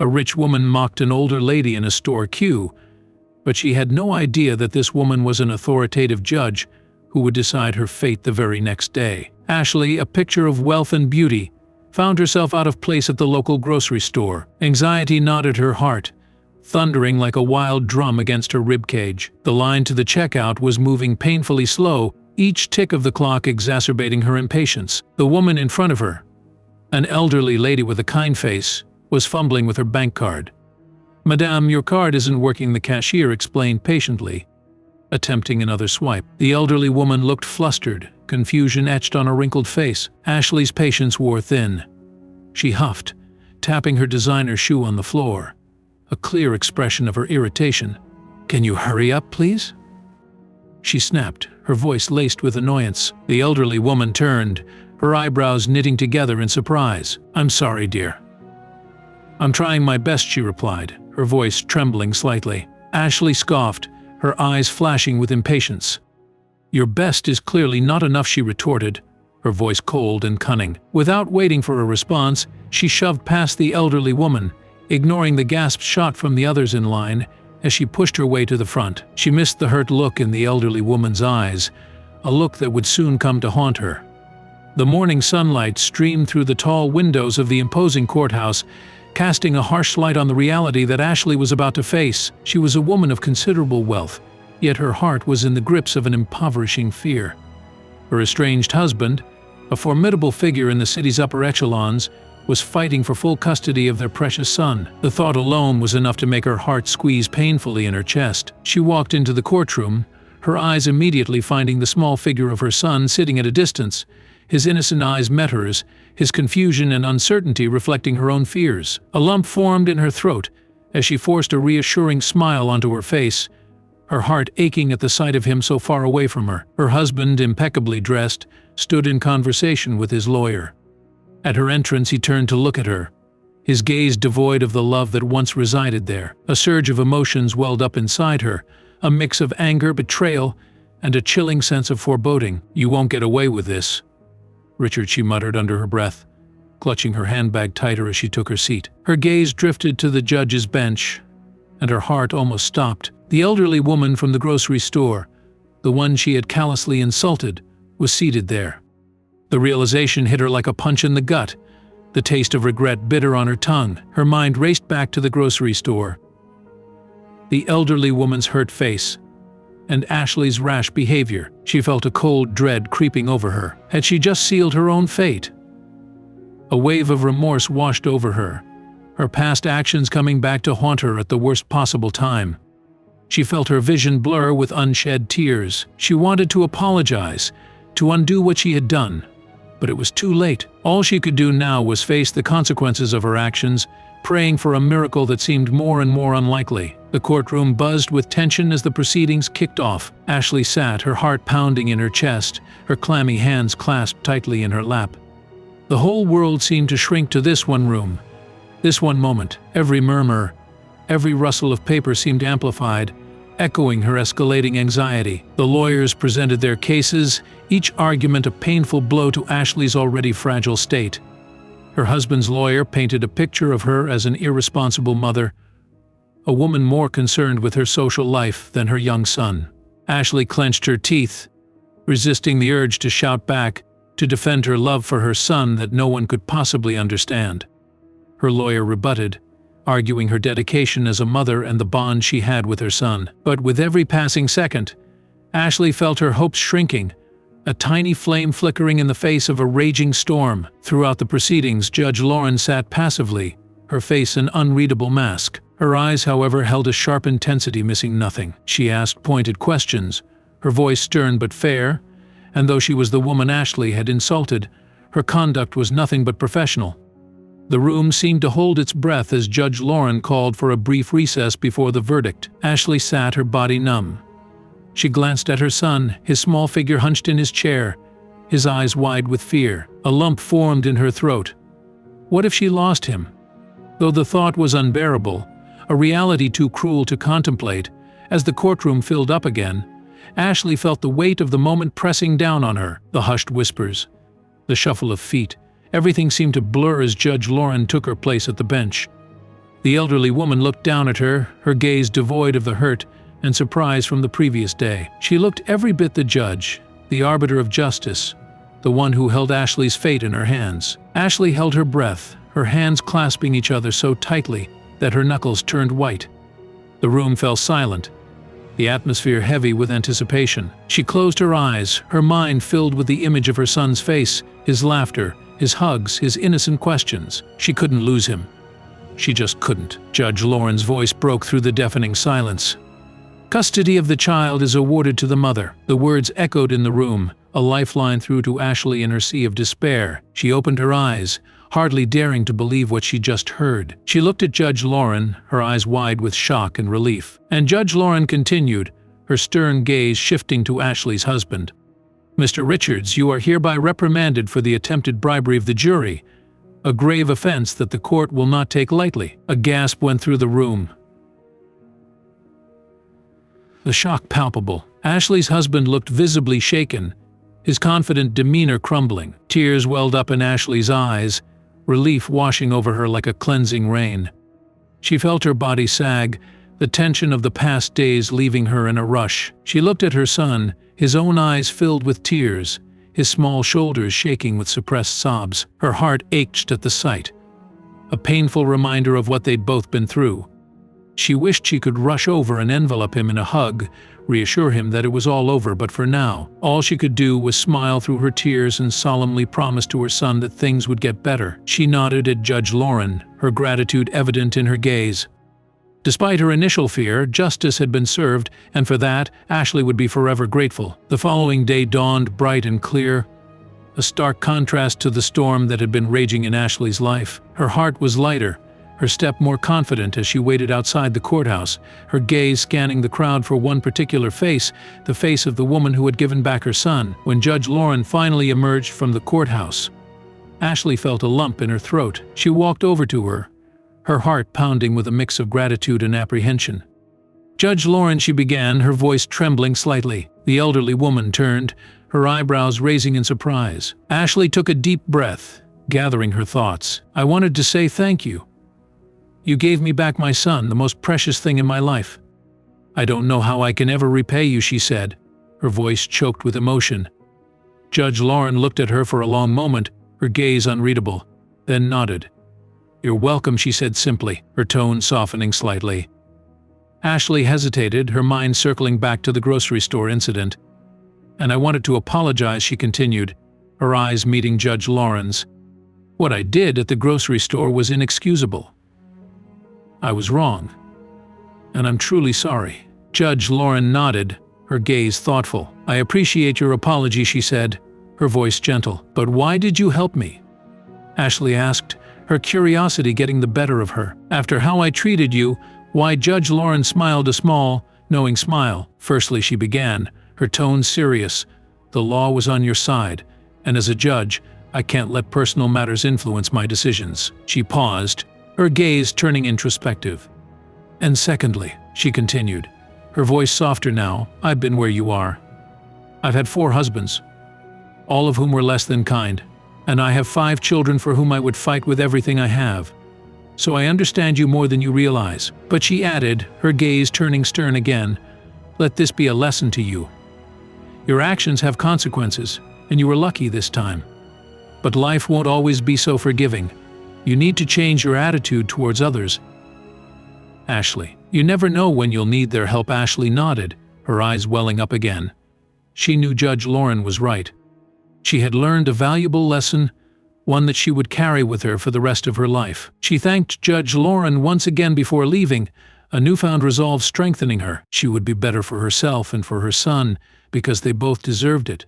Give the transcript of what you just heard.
A rich woman mocked an older lady in a store queue, but she had no idea that this woman was an authoritative judge who would decide her fate the very next day. Ashley, a picture of wealth and beauty, found herself out of place at the local grocery store. Anxiety gnawed at her heart, thundering like a wild drum against her ribcage. The line to the checkout was moving painfully slow, each tick of the clock exacerbating her impatience. The woman in front of her, an elderly lady with a kind face, was fumbling with her bank card. "Madame, your card isn't working," the cashier explained patiently, attempting another swipe. The elderly woman looked flustered, confusion etched on her wrinkled face. Ashley's patience wore thin. She huffed, tapping her designer shoe on the floor, a clear expression of her irritation. "Can you hurry up, please?" she snapped, her voice laced with annoyance. The elderly woman turned, her eyebrows knitting together in surprise. "I'm sorry, dear." "I'm trying my best," she replied, her voice trembling slightly. Ashley scoffed, her eyes flashing with impatience. "Your best is clearly not enough," she retorted, her voice cold and cunning. Without waiting for a response, she shoved past the elderly woman, ignoring the gasps shot from the others in line as she pushed her way to the front. She missed the hurt look in the elderly woman's eyes, a look that would soon come to haunt her. The morning sunlight streamed through the tall windows of the imposing courthouse, casting a harsh light on the reality that Ashley was about to face. She was a woman of considerable wealth, yet her heart was in the grips of an impoverishing fear. Her estranged husband, a formidable figure in the city's upper echelons, was fighting for full custody of their precious son. The thought alone was enough to make her heart squeeze painfully in her chest. She walked into the courtroom, her eyes immediately finding the small figure of her son sitting at a distance. His innocent eyes met hers, his confusion and uncertainty reflecting her own fears. A lump formed in her throat as she forced a reassuring smile onto her face, her heart aching at the sight of him so far away from her. Her husband, impeccably dressed, stood in conversation with his lawyer. At her entrance, he turned to look at her, his gaze devoid of the love that once resided there. A surge of emotions welled up inside her, a mix of anger, betrayal, and a chilling sense of foreboding. "You won't get away with this, Richard," she muttered under her breath, clutching her handbag tighter as she took her seat. Her gaze drifted to the judge's bench, and her heart almost stopped. The elderly woman from the grocery store, the one she had callously insulted, was seated there. The realization hit her like a punch in the gut, the taste of regret bitter on her tongue. Her mind raced back to the grocery store, the elderly woman's hurt face, and Ashley's rash behavior. She felt a cold dread creeping over her. Had she just sealed her own fate? A wave of remorse washed over her, her past actions coming back to haunt her at the worst possible time. She felt her vision blur with unshed tears. She wanted to apologize, to undo what she had done, but it was too late. All she could do now was face the consequences of her actions, praying for a miracle that seemed more and more unlikely. The courtroom buzzed with tension as the proceedings kicked off. Ashley sat, her heart pounding in her chest, her clammy hands clasped tightly in her lap. The whole world seemed to shrink to this one room, this one moment. Every murmur, every rustle of paper seemed amplified, echoing her escalating anxiety. The lawyers presented their cases, each argument a painful blow to Ashley's already fragile state. Her husband's lawyer painted a picture of her as an irresponsible mother, a woman more concerned with her social life than her young son. Ashley clenched her teeth, resisting the urge to shout back, to defend her love for her son that no one could possibly understand. Her lawyer rebutted, arguing her dedication as a mother and the bond she had with her son. But with every passing second, Ashley felt her hopes shrinking, a tiny flame flickering in the face of a raging storm. Throughout the proceedings, Judge Lauren sat passively, her face an unreadable mask. Her eyes, however, held a sharp intensity missing nothing. She asked pointed questions, her voice stern but fair, and though she was the woman Ashley had insulted, her conduct was nothing but professional. The room seemed to hold its breath as Judge Lauren called for a brief recess before the verdict. Ashley sat, her body numb. She glanced at her son, his small figure hunched in his chair, his eyes wide with fear. A lump formed in her throat. What if she lost him? Though the thought was unbearable, a reality too cruel to contemplate, as the courtroom filled up again, Ashley felt the weight of the moment pressing down on her. The hushed whispers, the shuffle of feet, everything seemed to blur as Judge Lauren took her place at the bench. The elderly woman looked down at her, her gaze devoid of the hurt and surprise from the previous day. She looked every bit the judge, the arbiter of justice, the one who held Ashley's fate in her hands. Ashley held her breath, her hands clasping each other so tightly that her knuckles turned white. The room fell silent, the atmosphere heavy with anticipation. She closed her eyes, her mind filled with the image of her son's face, his laughter, his hugs, his innocent questions. She couldn't lose him. She just couldn't. Judge Lauren's voice broke through the deafening silence. "Custody of the child is awarded to the mother." The words echoed in the room, a lifeline through to Ashley in her sea of despair. She opened her eyes, hardly daring to believe what she just heard. She looked at Judge Lauren, her eyes wide with shock and relief. And Judge Lauren continued, her stern gaze shifting to Ashley's husband. "Mr. Richards, you are hereby reprimanded for the attempted bribery of the jury, a grave offense that the court will not take lightly." A gasp went through the room, the shock palpable. Ashley's husband looked visibly shaken, his confident demeanor crumbling. Tears welled up in Ashley's eyes, relief washing over her like a cleansing rain. She felt her body sag, the tension of the past days leaving her in a rush. She looked at her son, his own eyes filled with tears, his small shoulders shaking with suppressed sobs. Her heart ached at the sight, a painful reminder of what they'd both been through. She wished she could rush over and envelop him in a hug, reassure him that it was all over, but for now, all she could do was smile through her tears and solemnly promise to her son that things would get better. She nodded at Judge Lauren, her gratitude evident in her gaze. Despite her initial fear, justice had been served, and for that, Ashley would be forever grateful. The following day dawned bright and clear, a stark contrast to the storm that had been raging in Ashley's life. Her heart was lighter, her step more confident as she waited outside the courthouse, her gaze scanning the crowd for one particular face, the face of the woman who had given back her son. When Judge Lauren finally emerged from the courthouse, Ashley felt a lump in her throat. She walked over to her heart pounding with a mix of gratitude and apprehension. "Judge Lauren," she began, her voice trembling slightly. The elderly woman turned, her eyebrows raising in surprise. Ashley took a deep breath, gathering her thoughts. "I wanted to say thank you. You gave me back my son, the most precious thing in my life. I don't know how I can ever repay you," she said, her voice choked with emotion. Judge Lauren looked at her for a long moment, her gaze unreadable, then nodded. "You're welcome," she said simply, her tone softening slightly. Ashley hesitated, her mind circling back to the grocery store incident. "And I wanted to apologize," she continued, her eyes meeting Judge Lauren's. "What I did at the grocery store was inexcusable. I was wrong, and I'm truly sorry." Judge Lauren nodded, her gaze thoughtful. "I appreciate your apology," she said, her voice gentle. "But why did you help me?" Ashley asked, her curiosity getting the better of her. "After how I treated you, why?" Judge Lauren smiled a small, knowing smile. "Firstly," she began, her tone serious, "the law was on your side, and as a judge, I can't let personal matters influence my decisions." She paused, her gaze turning introspective. "And secondly," she continued, her voice softer now, "I've been where you are. I've had 4 husbands, all of whom were less than kind, and I have 5 children for whom I would fight with everything I have. So I understand you more than you realize." But she added, her gaze turning stern again, "Let this be a lesson to you. Your actions have consequences, and you were lucky this time. But life won't always be so forgiving. You need to change your attitude towards others. Ashley, you never know when you'll need their help." Ashley nodded, her eyes welling up again. She knew Judge Lauren was right. She had learned a valuable lesson, one that she would carry with her for the rest of her life. She thanked Judge Lauren once again before leaving, a newfound resolve strengthening her. She would be better for herself and for her son, because they both deserved it.